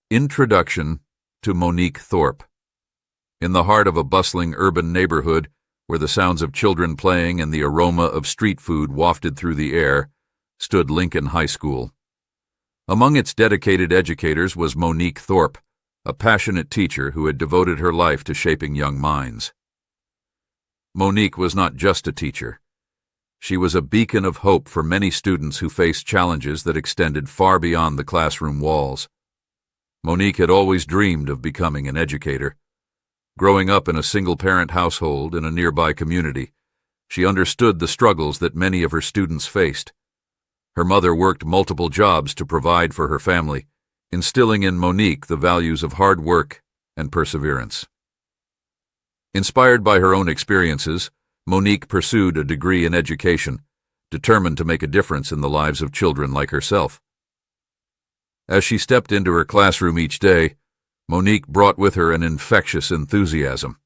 Introduction to Monique Thorpe. In the heart of a bustling urban neighborhood, where the sounds of children playing and the aroma of street food wafted through the air, stood Lincoln High School. Among its dedicated educators was Monique Thorpe, a passionate teacher who had devoted her life to shaping young minds. Monique was not just a teacher. She was a beacon of hope for many students who faced challenges that extended far beyond the classroom walls. Monique had always dreamed of becoming an educator. Growing up in a single-parent household in a nearby community, she understood the struggles that many of her students faced. Her mother worked multiple jobs to provide for her family, instilling in Monique the values of hard work and perseverance. Inspired by her own experiences, Monique pursued a degree in education, determined to make a difference in the lives of children like herself. As she stepped into her classroom each day, Monique brought with her an infectious enthusiasm.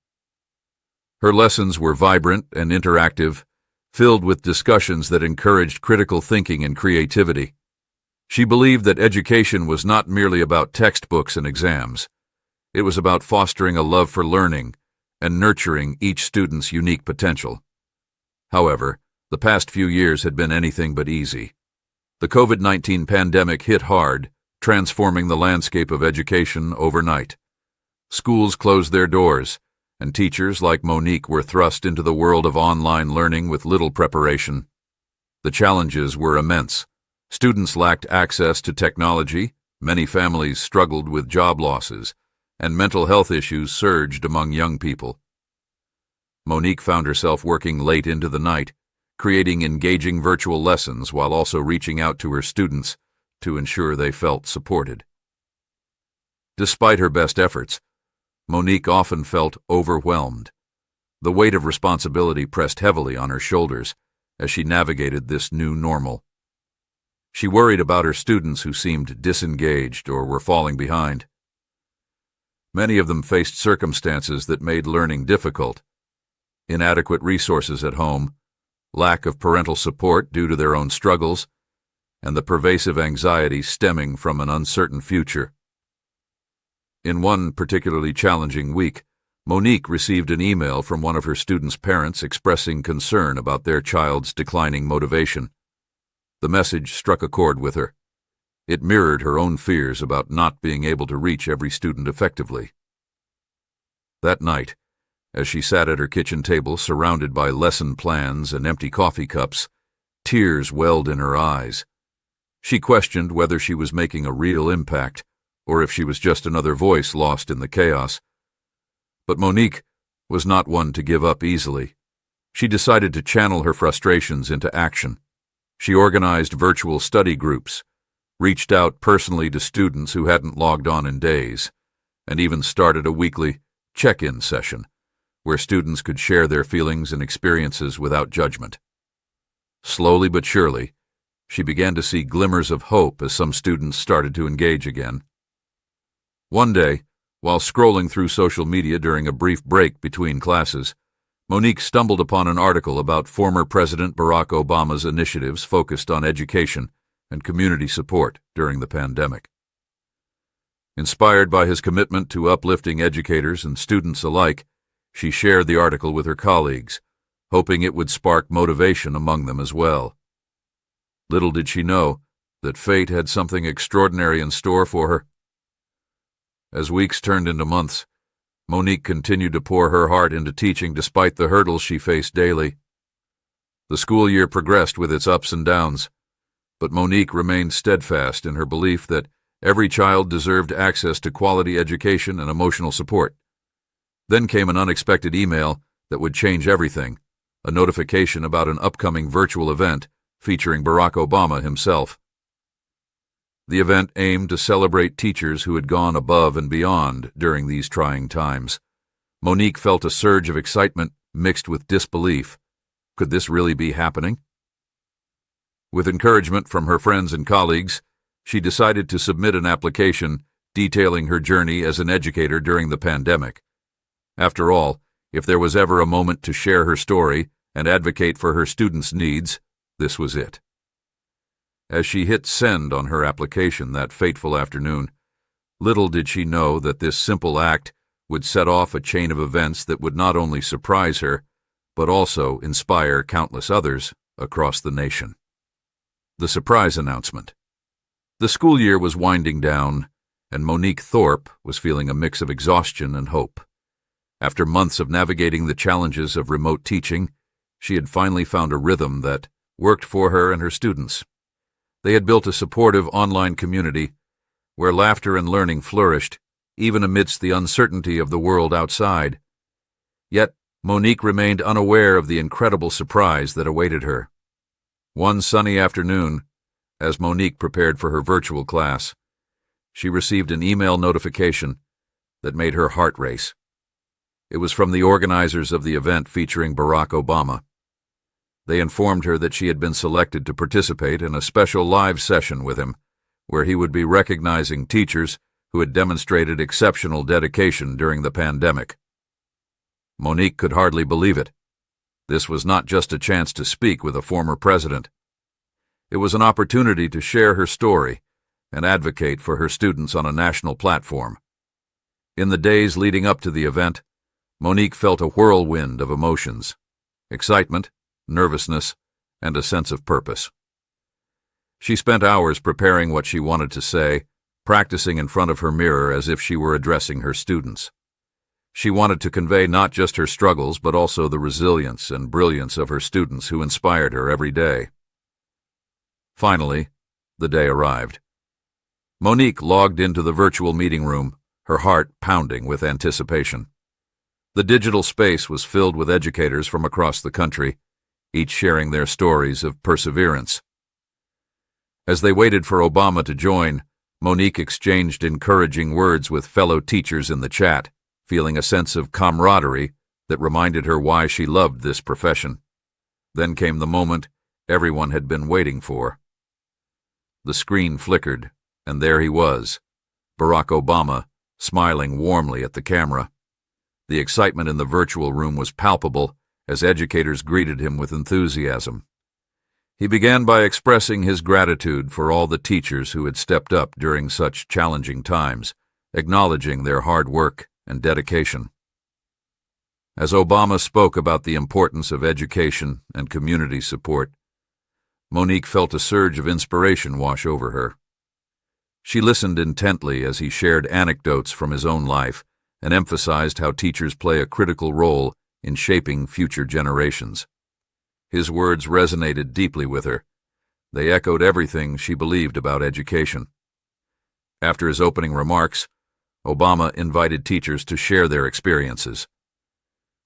Her lessons were vibrant and interactive, filled with discussions that encouraged critical thinking and creativity. She believed that education was not merely about textbooks and exams. It was about fostering a love for learning and nurturing each student's unique potential. However, the past few years had been anything but easy. The COVID-19 pandemic hit hard, transforming the landscape of education overnight. Schools closed their doors, and teachers like Monique were thrust into the world of online learning with little preparation. The challenges were immense. Students lacked access to technology, many families struggled with job losses, and mental health issues surged among young people. Monique found herself working late into the night, creating engaging virtual lessons while also reaching out to her students to ensure they felt supported. Despite her best efforts, Monique often felt overwhelmed. The weight of responsibility pressed heavily on her shoulders as she navigated this new normal. She worried about her students who seemed disengaged or were falling behind. Many of them faced circumstances that made learning difficult: inadequate resources at home, lack of parental support due to their own struggles, and the pervasive anxiety stemming from an uncertain future. In one particularly challenging week, Monique received an email from one of her students' parents expressing concern about their child's declining motivation. The message struck a chord with her. It mirrored her own fears about not being able to reach every student effectively. That night, as she sat at her kitchen table surrounded by lesson plans and empty coffee cups, tears welled in her eyes. She questioned whether she was making a real impact, or if she was just another voice lost in the chaos. But Monique was not one to give up easily. She decided to channel her frustrations into action. She organized virtual study groups, reached out personally to students who hadn't logged on in days, and even started a weekly check-in session where students could share their feelings and experiences without judgment. Slowly but surely, she began to see glimmers of hope as some students started to engage again. One day, while scrolling through social media during a brief break between classes, Monique stumbled upon an article about former President Barack Obama's initiatives focused on education and community support during the pandemic. Inspired by his commitment to uplifting educators and students alike, she shared the article with her colleagues, hoping it would spark motivation among them as well. Little did she know that fate had something extraordinary in store for her. As weeks turned into months, Monique continued to pour her heart into teaching despite the hurdles she faced daily. The school year progressed with its ups and downs, but Monique remained steadfast in her belief that every child deserved access to quality education and emotional support. Then came an unexpected email that would change everything, a notification about an upcoming virtual event featuring Barack Obama himself. The event aimed to celebrate teachers who had gone above and beyond during these trying times. Monique felt a surge of excitement mixed with disbelief. Could this really be happening? With encouragement from her friends and colleagues, she decided to submit an application detailing her journey as an educator during the pandemic. After all, if there was ever a moment to share her story and advocate for her students' needs, this was it. As she hit send on her application that fateful afternoon, Little did she know that this simple act would set off a chain of events that would not only surprise her, but also inspire countless others across the nation. The surprise announcement. The school year was winding down, and Monique Thorpe was feeling a mix of exhaustion and hope. After months of navigating the challenges of remote teaching, she had finally found a rhythm that worked for her and her students. They had built a supportive online community where laughter and learning flourished, even amidst the uncertainty of the world outside. Yet, Monique remained unaware of the incredible surprise that awaited her. One sunny afternoon, as Monique prepared for her virtual class, she received an email notification that made her heart race. It was from the organizers of the event featuring Barack Obama. They informed her that she had been selected to participate in a special live session with him, where he would be recognizing teachers who had demonstrated exceptional dedication during the pandemic. Monique could hardly believe it. This was not just a chance to speak with a former president. It was an opportunity to share her story and advocate for her students on a national platform. In the days leading up to the event, Monique felt a whirlwind of emotions: excitement, nervousness, and a sense of purpose. She spent hours preparing what she wanted to say, practicing in front of her mirror as if she were addressing her students. She wanted to convey not just her struggles, but also the resilience and brilliance of her students who inspired her every day. Finally, the day arrived. Monique logged into the virtual meeting room, her heart pounding with anticipation. The digital space was filled with educators from across the country, each sharing their stories of perseverance. As they waited for Obama to join, Monique exchanged encouraging words with fellow teachers in the chat, feeling a sense of camaraderie that reminded her why she loved this profession. Then came the moment everyone had been waiting for. The screen flickered, and there he was, Barack Obama, smiling warmly at the camera. The excitement in the virtual room was palpable as educators greeted him with enthusiasm. He began by expressing his gratitude for all the teachers who had stepped up during such challenging times, acknowledging their hard work and dedication. As Obama spoke about the importance of education and community support, Monique felt a surge of inspiration wash over her. She listened intently as he shared anecdotes from his own life and emphasized how teachers play a critical role in shaping future generations. His words resonated deeply with her. They echoed everything she believed about education. After his opening remarks, Obama invited teachers to share their experiences.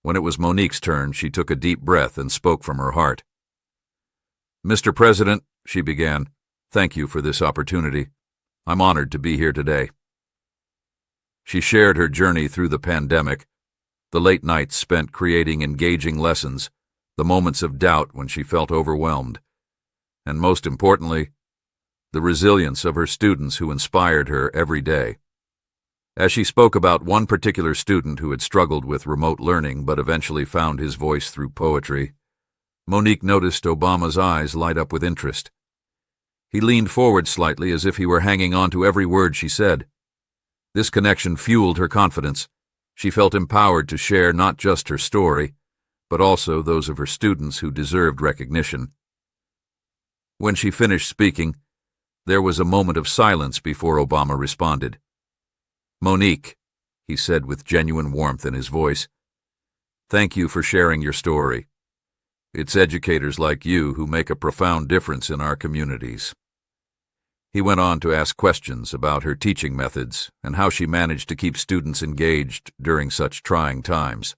When it was Monique's turn, she took a deep breath and spoke from her heart. "Mr. President," she began, "thank you for this opportunity. I'm honored to be here today." She shared her journey through the pandemic, the late nights spent creating engaging lessons, the moments of doubt when she felt overwhelmed, and most importantly, the resilience of her students who inspired her every day. As she spoke about one particular student who had struggled with remote learning but eventually found his voice through poetry, Monique noticed Obama's eyes light up with interest. He leaned forward slightly as if he were hanging on to every word she said. This connection fueled her confidence. She felt empowered to share not just her story, but also those of her students who deserved recognition. When she finished speaking, there was a moment of silence before Obama responded. "Monique," he said with genuine warmth in his voice, "thank you for sharing your story. It's educators like you who make a profound difference in our communities." He went on to ask questions about her teaching methods and how she managed to keep students engaged during such trying times.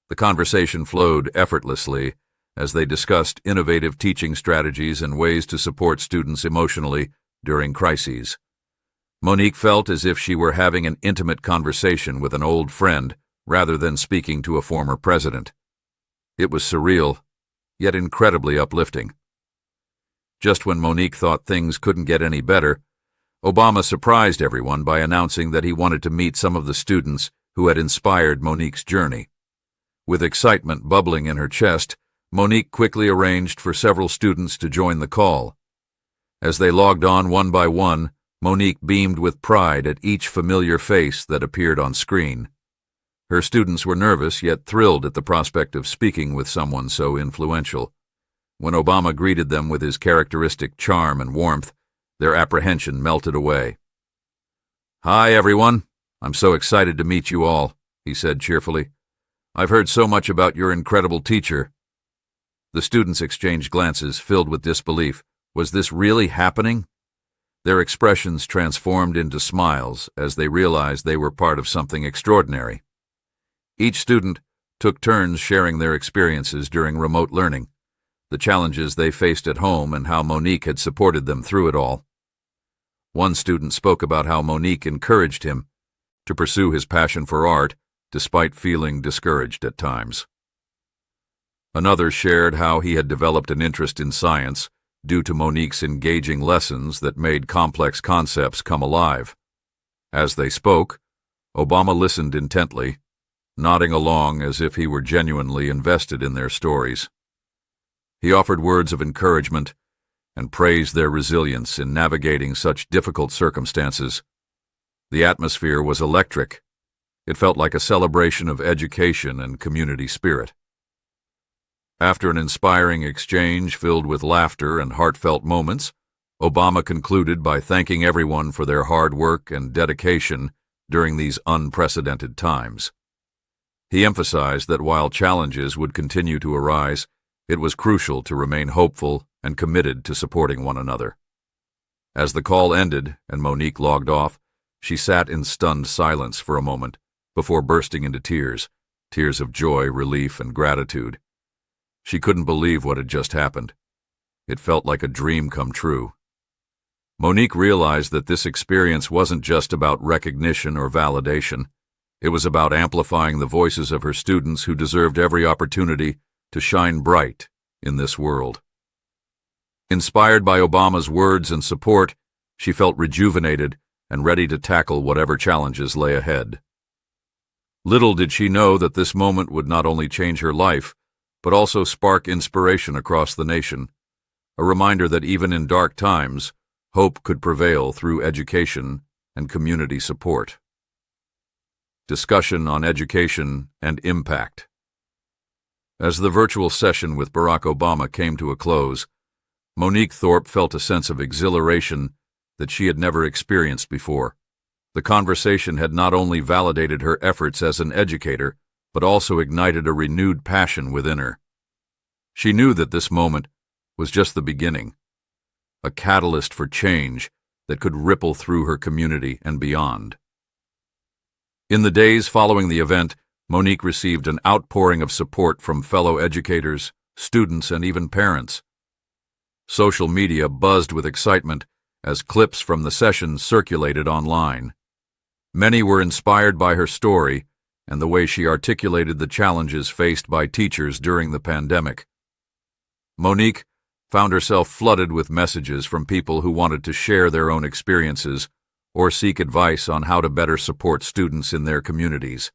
The conversation flowed effortlessly as they discussed innovative teaching strategies and ways to support students emotionally during crises. Monique felt as if she were having an intimate conversation with an old friend rather than speaking to a former president. It was surreal, yet incredibly uplifting. Just when Monique thought things couldn't get any better, Obama surprised everyone by announcing that he wanted to meet some of the students who had inspired Monique's journey. With excitement bubbling in her chest, Monique quickly arranged for several students to join the call. As they logged on one by one, Monique beamed with pride at each familiar face that appeared on screen. Her students were nervous yet thrilled at the prospect of speaking with someone so influential. When Obama greeted them with his characteristic charm and warmth, their apprehension melted away. "Hi, everyone. I'm so excited to meet you all," he said cheerfully. "I've heard so much about your incredible teacher." The students exchanged glances filled with disbelief. Was this really happening? Their expressions transformed into smiles as they realized they were part of something extraordinary. Each student took turns sharing their experiences during remote learning, the challenges they faced at home and how Monique had supported them through it all. One student spoke about how Monique encouraged him to pursue his passion for art despite feeling discouraged at times. Another shared how he had developed an interest in science due to Monique's engaging lessons that made complex concepts come alive. As they spoke, Obama listened intently, nodding along as if he were genuinely invested in their stories. He offered words of encouragement and praised their resilience in navigating such difficult circumstances. The atmosphere was electric. It felt like a celebration of education and community spirit. After an inspiring exchange filled with laughter and heartfelt moments, Obama concluded by thanking everyone for their hard work and dedication during these unprecedented times. He emphasized that while challenges would continue to arise, it was crucial to remain hopeful and committed to supporting one another. As the call ended and Monique logged off, she sat in stunned silence for a moment before bursting into tears of joy, relief, and gratitude. She couldn't believe what had just happened. It felt like a dream come true. Monique realized that this experience wasn't just about recognition or validation. It was about amplifying the voices of her students who deserved every opportunity to shine bright in this world. Inspired by Obama's words and support, she felt rejuvenated and ready to tackle whatever challenges lay ahead. Little did she know that this moment would not only change her life, but also spark inspiration across the nation, a reminder that even in dark times, hope could prevail through education and community support. Discussion on education and impact. As the virtual session with Barack Obama came to a close, Monique Thorpe felt a sense of exhilaration that she had never experienced before. The conversation had not only validated her efforts as an educator, but also ignited a renewed passion within her. She knew that this moment was just the beginning, a catalyst for change that could ripple through her community and beyond. In the days following the event, Monique received an outpouring of support from fellow educators, students, and even parents. Social media buzzed with excitement as clips from the session circulated online. Many were inspired by her story and the way she articulated the challenges faced by teachers during the pandemic. Monique found herself flooded with messages from people who wanted to share their own experiences or seek advice on how to better support students in their communities.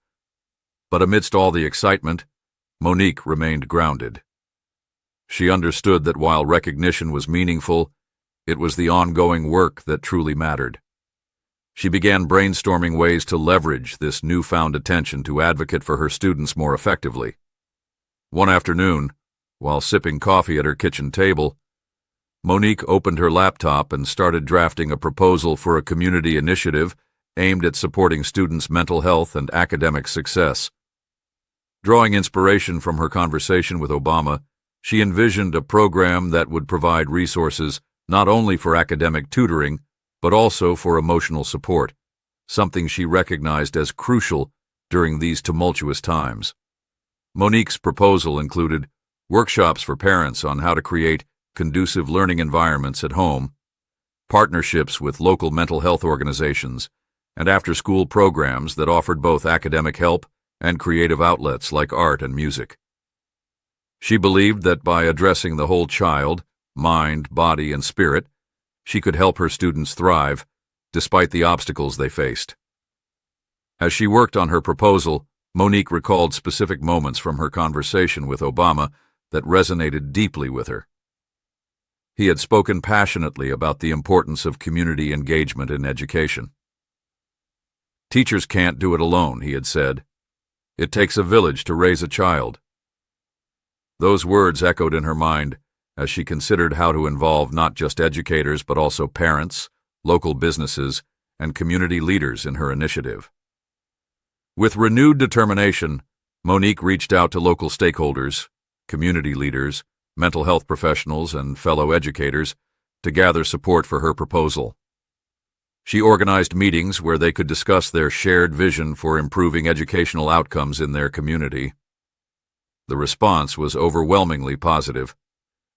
But amidst all the excitement, Monique remained grounded. She understood that while recognition was meaningful, it was the ongoing work that truly mattered. She began brainstorming ways to leverage this newfound attention to advocate for her students more effectively. One afternoon, while sipping coffee at her kitchen table, Monique opened her laptop and started drafting a proposal for a community initiative aimed at supporting students' mental health and academic success. Drawing inspiration from her conversation with Obama, she envisioned a program that would provide resources not only for academic tutoring, but also for emotional support, something she recognized as crucial during these tumultuous times. Monique's proposal included workshops for parents on how to create conducive learning environments at home, partnerships with local mental health organizations, and after-school programs that offered both academic help and creative outlets like art and music. She believed that by addressing the whole child, mind, body, and spirit, she could help her students thrive, despite the obstacles they faced. As she worked on her proposal, Monique recalled specific moments from her conversation with Obama that resonated deeply with her. He had spoken passionately about the importance of community engagement in education. "Teachers can't do it alone," he had said. "It takes a village to raise a child." Those words echoed in her mind as she considered how to involve not just educators but also parents, local businesses, and community leaders in her initiative. With renewed determination, Monique reached out to local stakeholders, community leaders, mental health professionals, and fellow educators to gather support for her proposal. She organized meetings where they could discuss their shared vision for improving educational outcomes in their community. The response was overwhelmingly positive.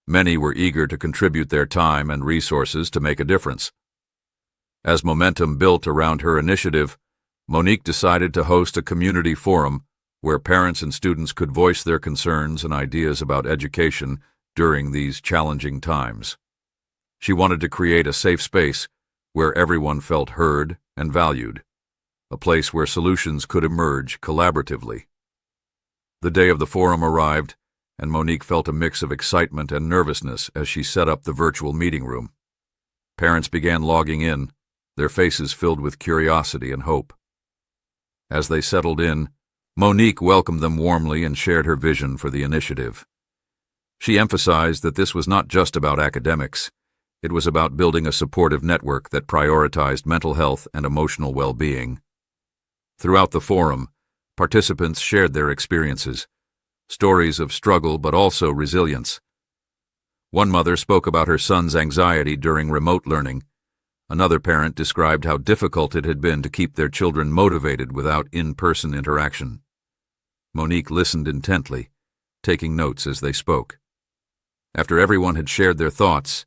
Many were eager to contribute their time and resources to make a difference. As momentum built around her initiative, Monique decided to host a community forum where parents and students could voice their concerns and ideas about education during these challenging times. She wanted to create a safe space where everyone felt heard and valued, a place where solutions could emerge collaboratively. The day of the forum arrived, and Monique felt a mix of excitement and nervousness as she set up the virtual meeting room. Parents began logging in, their faces filled with curiosity and hope. As they settled in, Monique welcomed them warmly and shared her vision for the initiative. She emphasized that this was not just about academics. It was about building a supportive network that prioritized mental health and emotional well-being. Throughout the forum, participants shared their experiences, stories of struggle but also resilience. One mother spoke about her son's anxiety during remote learning. Another parent described how difficult it had been to keep their children motivated without in-person interaction. Monique listened intently, taking notes as they spoke. After everyone had shared their thoughts,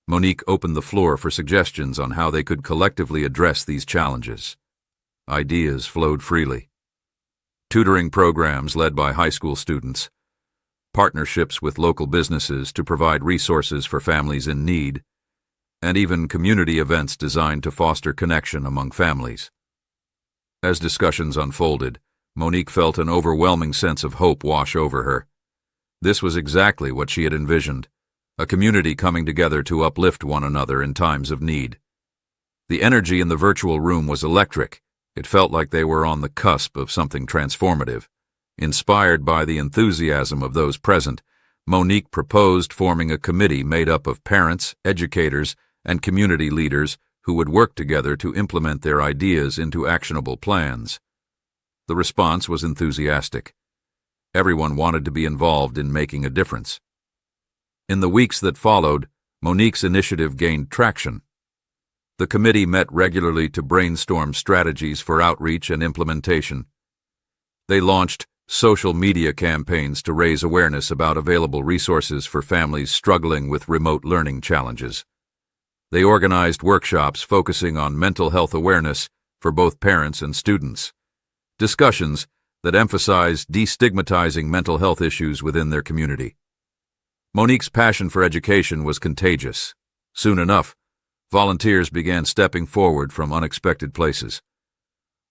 Monique opened the floor for suggestions on how they could collectively address these challenges. Ideas flowed freely. Tutoring programs led by high school students, partnerships with local businesses to provide resources for families in need, and even community events designed to foster connection among families. As discussions unfolded, Monique felt an overwhelming sense of hope wash over her. This was exactly what she had envisioned, a community coming together to uplift one another in times of need. The energy in the virtual room was electric. It felt like they were on the cusp of something transformative. Inspired by the enthusiasm of those present, Monique proposed forming a committee made up of parents, educators, and community leaders who would work together to implement their ideas into actionable plans. The response was enthusiastic. Everyone wanted to be involved in making a difference. In the weeks that followed, Monique's initiative gained traction. The committee met regularly to brainstorm strategies for outreach and implementation. They launched social media campaigns to raise awareness about available resources for families struggling with remote learning challenges. They organized workshops focusing on mental health awareness for both parents and students, discussions that emphasized destigmatizing mental health issues within their community. Monique's passion for education was contagious. Soon enough, volunteers began stepping forward from unexpected places.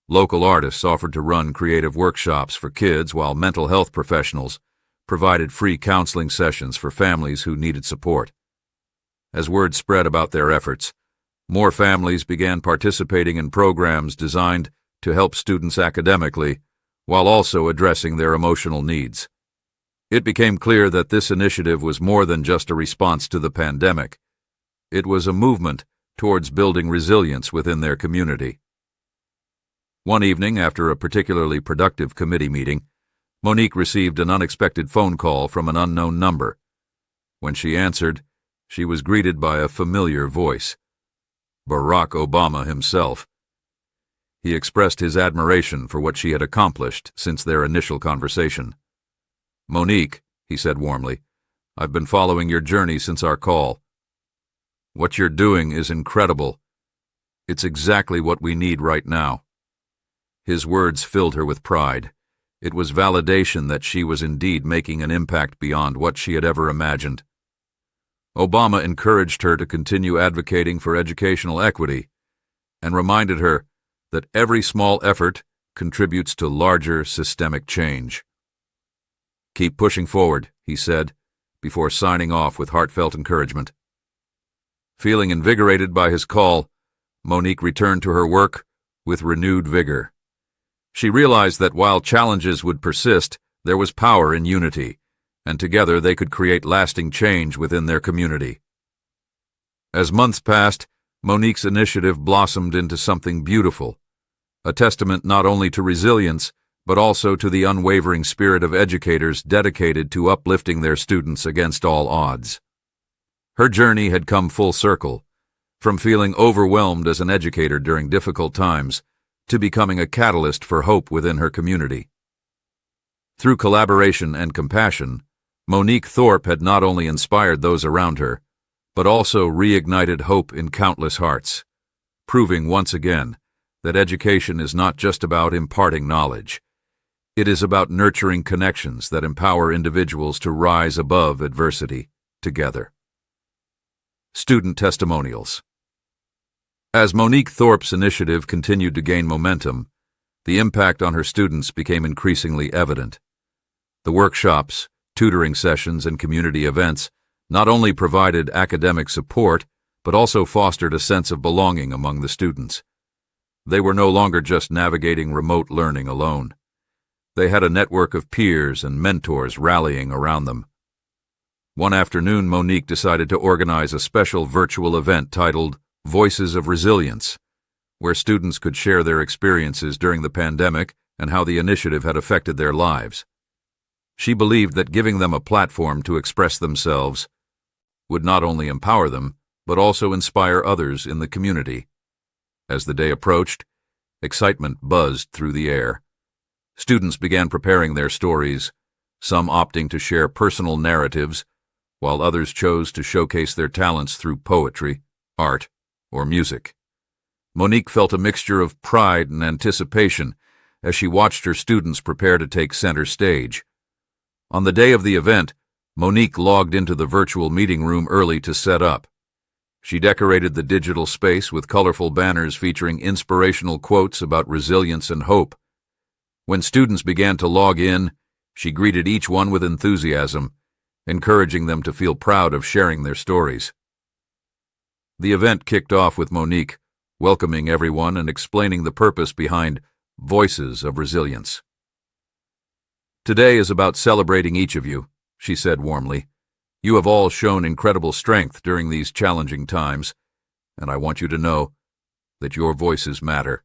Local artists offered to run creative workshops for kids, while mental health professionals provided free counseling sessions for families who needed support. As word spread about their efforts, more families began participating in programs designed to help students academically while also addressing their emotional needs. It became clear that this initiative was more than just a response to the pandemic. It was a movement towards building resilience within their community. One evening, after a particularly productive committee meeting, Monique received an unexpected phone call from an unknown number. When she answered, she was greeted by a familiar voice. Barack Obama himself. He expressed his admiration for what she had accomplished since their initial conversation. "Monique," he said warmly, "I've been following your journey since our call. What you're doing is incredible. It's exactly what we need right now." His words filled her with pride. It was validation that she was indeed making an impact beyond what she had ever imagined. Obama encouraged her to continue advocating for educational equity and reminded her that every small effort contributes to larger systemic change. "Keep pushing forward," he said, before signing off with heartfelt encouragement. Feeling invigorated by his call, Monique returned to her work with renewed vigor. She realized that while challenges would persist, there was power in unity, and together they could create lasting change within their community. As months passed, Monique's initiative blossomed into something beautiful, a testament not only to resilience, but also to the unwavering spirit of educators dedicated to uplifting their students against all odds. Her journey had come full circle, from feeling overwhelmed as an educator during difficult times to becoming a catalyst for hope within her community. Through collaboration and compassion, Monique Thorpe had not only inspired those around her, but also reignited hope in countless hearts, proving once again that education is not just about imparting knowledge. It is about nurturing connections that empower individuals to rise above adversity together. Student testimonials. As Monique Thorpe's initiative continued to gain momentum, the impact on her students became increasingly evident. The workshops, tutoring sessions, and community events not only provided academic support, but also fostered a sense of belonging among the students. They were no longer just navigating remote learning alone. They had a network of peers and mentors rallying around them. One afternoon, Monique decided to organize a special virtual event titled Voices of Resilience, where students could share their experiences during the pandemic and how the initiative had affected their lives. She believed that giving them a platform to express themselves would not only empower them, but also inspire others in the community. As the day approached, excitement buzzed through the air. Students began preparing their stories, some opting to share personal narratives, while others chose to showcase their talents through poetry, art, or music. Monique felt a mixture of pride and anticipation as she watched her students prepare to take center stage. On the day of the event, Monique logged into the virtual meeting room early to set up. She decorated the digital space with colorful banners featuring inspirational quotes about resilience and hope. When students began to log in, she greeted each one with enthusiasm, encouraging them to feel proud of sharing their stories. The event kicked off with Monique welcoming everyone and explaining the purpose behind Voices of Resilience. "Today is about celebrating each of you," she said warmly. "You have all shown incredible strength during these challenging times, and I want you to know that your voices matter."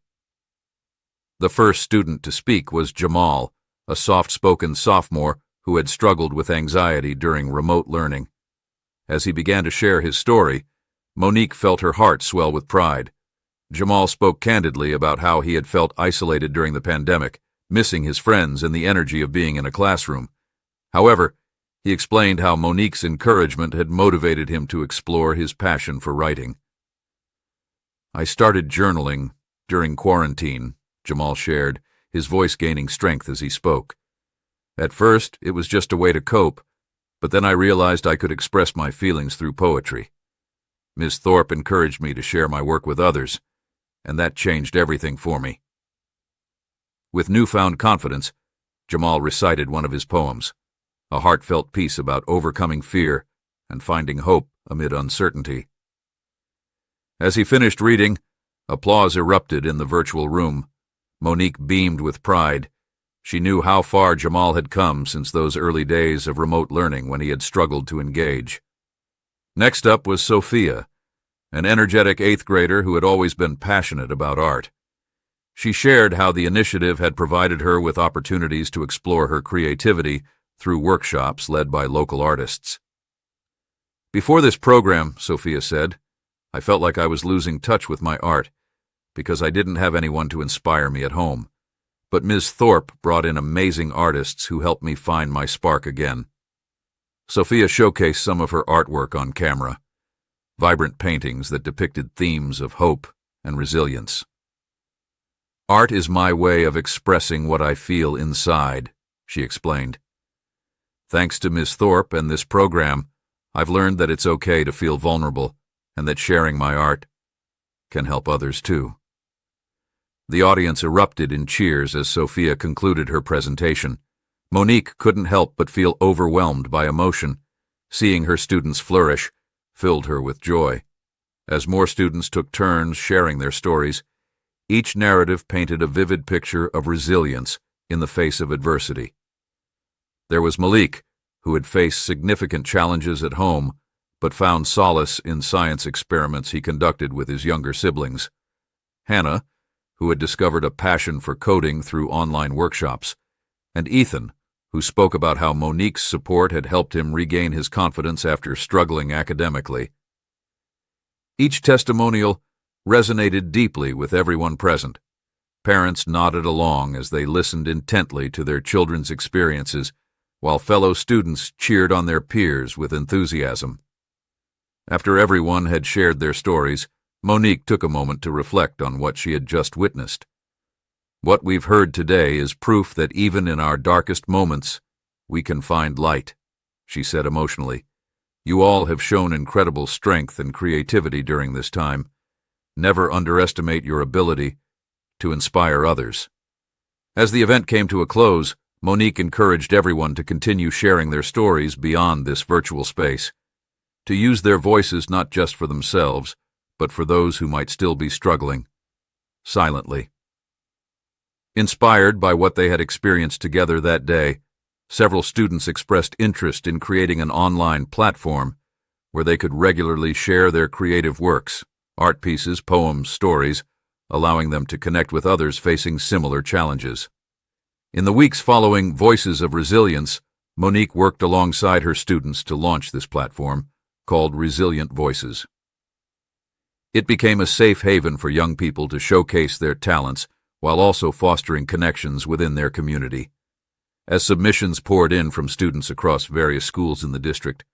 The first student to speak was Jamal, a soft-spoken sophomore who had struggled with anxiety during remote learning. As he began to share his story, Monique felt her heart swell with pride. Jamal spoke candidly about how he had felt isolated during the pandemic, missing his friends and the energy of being in a classroom. However, he explained how Monique's encouragement had motivated him to explore his passion for writing. "I started journaling during quarantine," Jamal shared, his voice gaining strength as he spoke. "At first, it was just a way to cope, but then I realized I could express my feelings through poetry. Ms. Thorpe encouraged me to share my work with others, and that changed everything for me." With newfound confidence, Jamal recited one of his poems, a heartfelt piece about overcoming fear and finding hope amid uncertainty. As he finished reading, applause erupted in the virtual room. Monique beamed with pride. She knew how far Jamal had come since those early days of remote learning when he had struggled to engage. Next up was Sophia, an energetic 8th grader who had always been passionate about art. She shared how the initiative had provided her with opportunities to explore her creativity through workshops led by local artists. "Before this program," Sophia said, "I felt like I was losing touch with my art because I didn't have anyone to inspire me at home. But Ms. Thorpe brought in amazing artists who helped me find my spark again." Sophia showcased some of her artwork on camera, vibrant paintings that depicted themes of hope and resilience. "Art is my way of expressing what I feel inside," she explained. "Thanks to Ms. Thorpe and this program, I've learned that it's okay to feel vulnerable and that sharing my art can help others too." The audience erupted in cheers as Sophia concluded her presentation. Monique couldn't help but feel overwhelmed by emotion. Seeing her students flourish filled her with joy. As more students took turns sharing their stories, each narrative painted a vivid picture of resilience in the face of adversity. There was Malik, who had faced significant challenges at home, but found solace in science experiments he conducted with his younger siblings. Hannah, who had discovered a passion for coding through online workshops, and Ethan, who spoke about how Monique's support had helped him regain his confidence after struggling academically. Each testimonial resonated deeply with everyone present. Parents nodded along as they listened intently to their children's experiences, while fellow students cheered on their peers with enthusiasm. After everyone had shared their stories, Monique took a moment to reflect on what she had just witnessed. "What we've heard today is proof that even in our darkest moments, we can find light," she said emotionally. "You all have shown incredible strength and creativity during this time. Never underestimate your ability to inspire others." As the event came to a close, Monique encouraged everyone to continue sharing their stories beyond this virtual space, to use their voices not just for themselves, but for those who might still be struggling, silently. Inspired by what they had experienced together that day, several students expressed interest in creating an online platform where they could regularly share their creative works, art pieces, poems, stories, allowing them to connect with others facing similar challenges. In the weeks following Voices of Resilience, Monique worked alongside her students to launch this platform, called Resilient Voices. It became a safe haven for young people to showcase their talents while also fostering connections within their community. As submissions poured in from students across various schools in the district,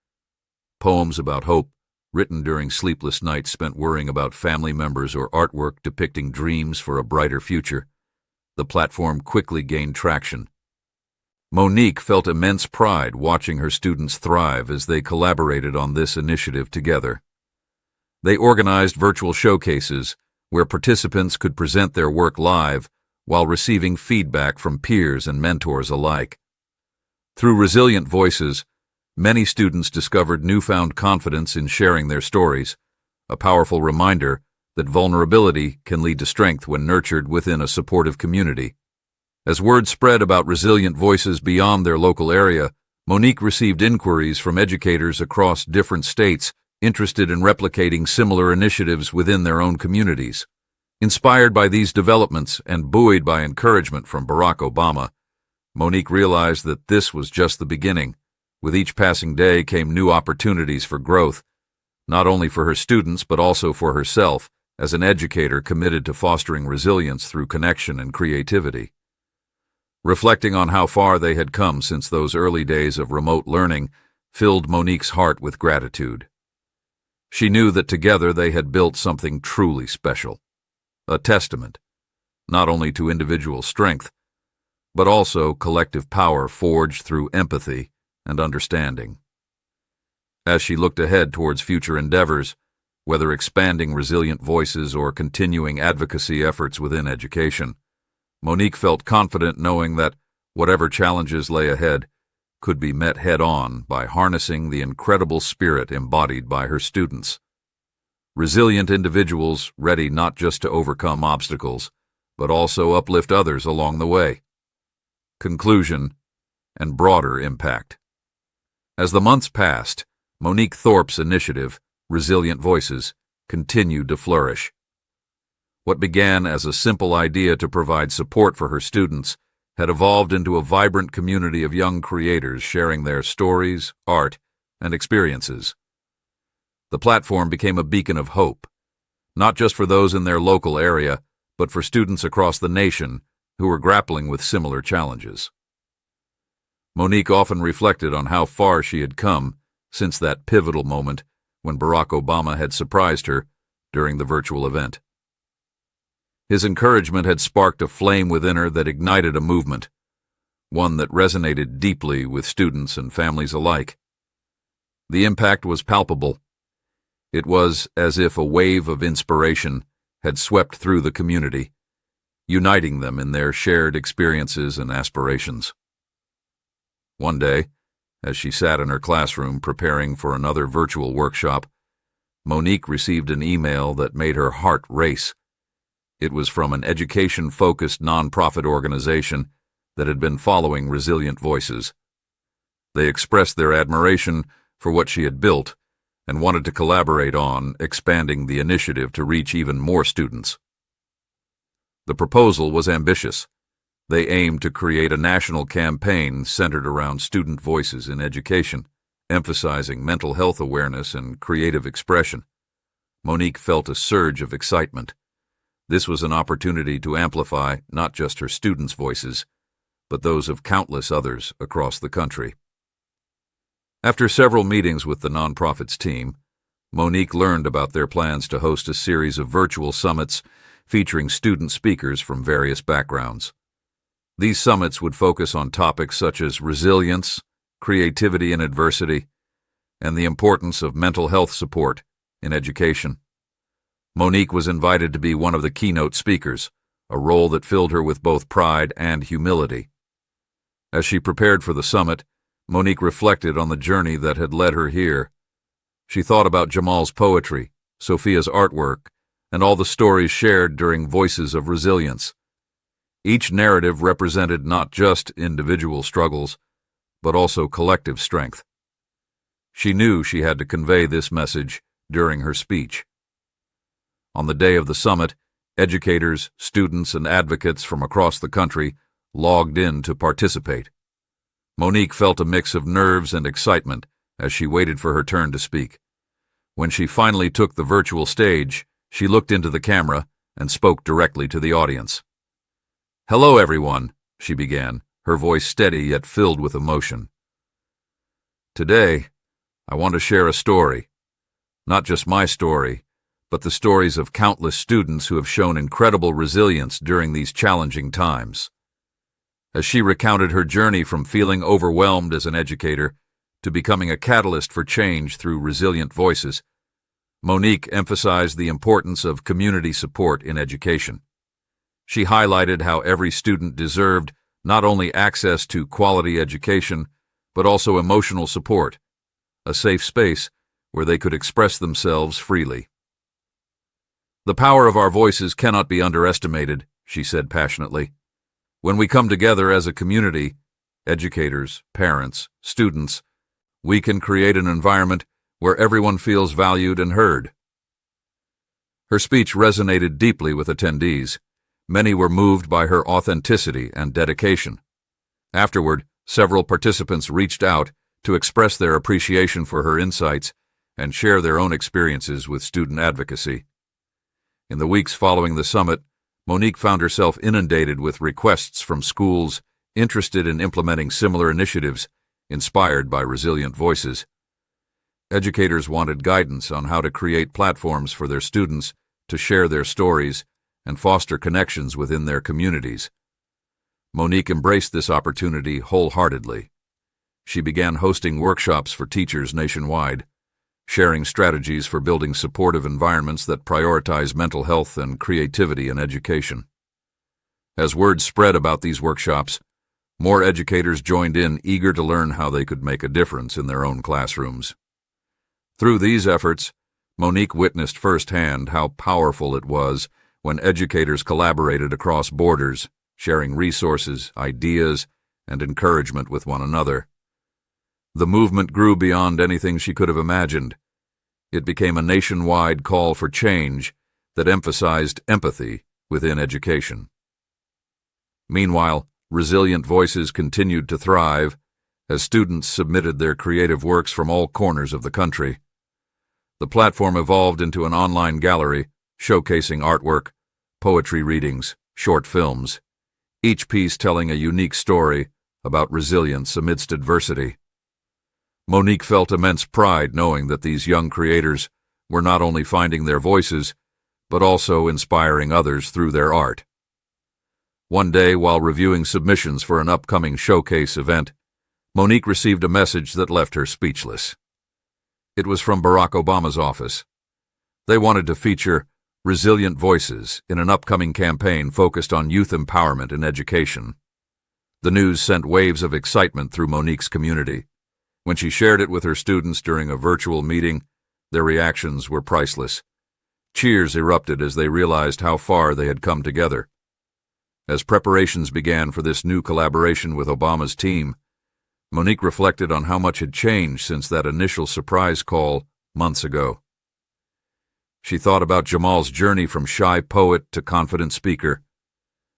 poems about hope, written during sleepless nights spent worrying about family members, or artwork depicting dreams for a brighter future, the platform quickly gained traction. Monique felt immense pride watching her students thrive as they collaborated on this initiative together. They organized virtual showcases where participants could present their work live while receiving feedback from peers and mentors alike. Through Resilient Voices, many students discovered newfound confidence in sharing their stories, a powerful reminder that vulnerability can lead to strength when nurtured within a supportive community. As word spread about Resilient Voices beyond their local area, Monique received inquiries from educators across different states interested in replicating similar initiatives within their own communities. Inspired by these developments and buoyed by encouragement from Barack Obama, Monique realized that this was just the beginning. With each passing day came new opportunities for growth, not only for her students but also for herself as an educator committed to fostering resilience through connection and creativity. Reflecting on how far they had come since those early days of remote learning filled Monique's heart with gratitude. She knew that together they had built something truly special, a testament, not only to individual strength, but also collective power forged through empathy and understanding. As she looked ahead towards future endeavors, whether expanding Resilient Voices or continuing advocacy efforts within education, Monique felt confident knowing that whatever challenges lay ahead could be met head-on by harnessing the incredible spirit embodied by her students. Resilient individuals ready not just to overcome obstacles, but also uplift others along the way. Conclusion and broader impact. As the months passed, Monique Thorpe's initiative, Resilient Voices, continued to flourish. What began as a simple idea to provide support for her students had evolved into a vibrant community of young creators sharing their stories, art, and experiences. The platform became a beacon of hope, not just for those in their local area, but for students across the nation who were grappling with similar challenges. Monique often reflected on how far she had come since that pivotal moment when Barack Obama had surprised her during the virtual event. His encouragement had sparked a flame within her that ignited a movement, one that resonated deeply with students and families alike. The impact was palpable. It was as if a wave of inspiration had swept through the community, uniting them in their shared experiences and aspirations. One day, as she sat in her classroom preparing for another virtual workshop, Monique received an email that made her heart race. It was from an education-focused nonprofit organization that had been following Resilient Voices. They expressed their admiration for what she had built and wanted to collaborate on expanding the initiative to reach even more students. The proposal was ambitious. They aimed to create a national campaign centered around student voices in education, emphasizing mental health awareness and creative expression. Monique felt a surge of excitement. This was an opportunity to amplify not just her students' voices, but those of countless others across the country. After several meetings with the nonprofit's team, Monique learned about their plans to host a series of virtual summits featuring student speakers from various backgrounds. These summits would focus on topics such as resilience, creativity in adversity, and the importance of mental health support in education. Monique was invited to be one of the keynote speakers, a role that filled her with both pride and humility. As she prepared for the summit, Monique reflected on the journey that had led her here. She thought about Jamal's poetry, Sophia's artwork, and all the stories shared during Voices of Resilience. Each narrative represented not just individual struggles, but also collective strength. She knew she had to convey this message during her speech. On the day of the summit, educators, students, and advocates from across the country logged in to participate. Monique felt a mix of nerves and excitement as she waited for her turn to speak. When she finally took the virtual stage, she looked into the camera and spoke directly to the audience. "Hello, everyone," she began, her voice steady yet filled with emotion. "Today, I want to share a story. Not just my story, but the stories of countless students who have shown incredible resilience during these challenging times." As she recounted her journey from feeling overwhelmed as an educator to becoming a catalyst for change through Resilient Voices, Monique emphasized the importance of community support in education. She highlighted how every student deserved not only access to quality education, but also emotional support, a safe space where they could express themselves freely. "The power of our voices cannot be underestimated," she said passionately. "When we come together as a community, educators, parents, students, we can create an environment where everyone feels valued and heard." Her speech resonated deeply with attendees. Many were moved by her authenticity and dedication. Afterward, several participants reached out to express their appreciation for her insights and share their own experiences with student advocacy. In the weeks following the summit, Monique found herself inundated with requests from schools interested in implementing similar initiatives inspired by Resilient Voices. Educators wanted guidance on how to create platforms for their students to share their stories and foster connections within their communities. Monique embraced this opportunity wholeheartedly. She began hosting workshops for teachers nationwide, sharing strategies for building supportive environments that prioritize mental health and creativity in education. As word spread about these workshops, more educators joined in, eager to learn how they could make a difference in their own classrooms. Through these efforts, Monique witnessed firsthand how powerful it was when educators collaborated across borders, sharing resources, ideas, and encouragement with one another. The movement grew beyond anything she could have imagined. It became a nationwide call for change that emphasized empathy within education. Meanwhile, Resilient Voices continued to thrive as students submitted their creative works from all corners of the country. The platform evolved into an online gallery showcasing artwork, poetry readings, short films, each piece telling a unique story about resilience amidst adversity. Monique felt immense pride knowing that these young creators were not only finding their voices, but also inspiring others through their art. One day, while reviewing submissions for an upcoming showcase event, Monique received a message that left her speechless. It was from Barack Obama's office. They wanted to feature Resilient Voices in an upcoming campaign focused on youth empowerment in education. The news sent waves of excitement through Monique's community. When she shared it with her students during a virtual meeting, Their reactions were priceless. Cheers erupted as they realized how far they had come together. As preparations began for this new collaboration with Obama's team, Monique reflected on how much had changed since that initial surprise call months ago. She thought about Jamal's journey from shy poet to confident speaker,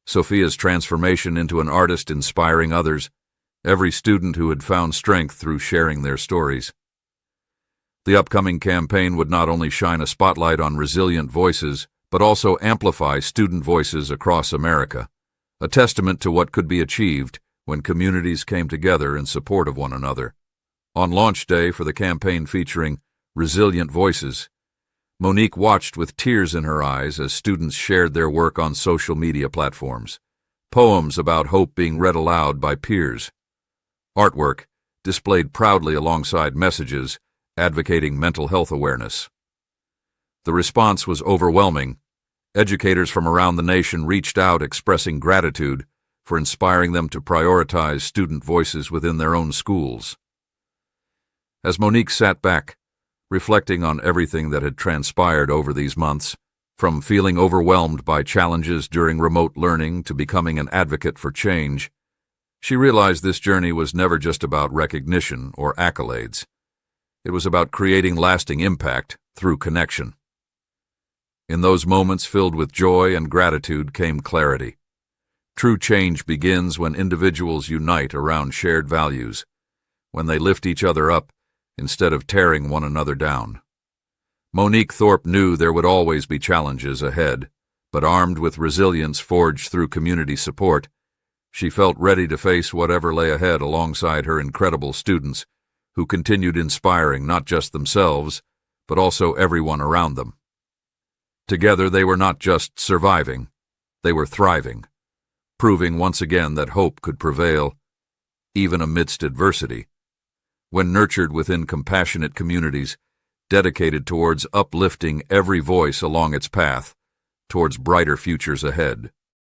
Sophia's transformation into an artist inspiring others, every student who had found strength through sharing their stories. The upcoming campaign would not only shine a spotlight on resilient voices, but also amplify student voices across America, a testament to what could be achieved when communities came together in support of one another. On launch day for the campaign featuring Resilient Voices, Monique watched with tears in her eyes as students shared their work on social media platforms, poems about hope being read aloud by peers, artwork displayed proudly alongside messages advocating mental health awareness. The response was overwhelming. Educators from around the nation reached out expressing gratitude for inspiring them to prioritize student voices within their own schools. As Monique sat back, reflecting on everything that had transpired over these months, from feeling overwhelmed by challenges during remote learning to becoming an advocate for change, she realized this journey was never just about recognition or accolades. It was about creating lasting impact through connection. In those moments filled with joy and gratitude came clarity. True change begins when individuals unite around shared values, when they lift each other up instead of tearing one another down. Monique Thorpe knew there would always be challenges ahead, but armed with resilience forged through community support, she felt ready to face whatever lay ahead alongside her incredible students, who continued inspiring not just themselves, but also everyone around them. Together they were not just surviving, they were thriving, proving once again that hope could prevail, even amidst adversity, when nurtured within compassionate communities dedicated towards uplifting every voice along its path towards brighter futures ahead.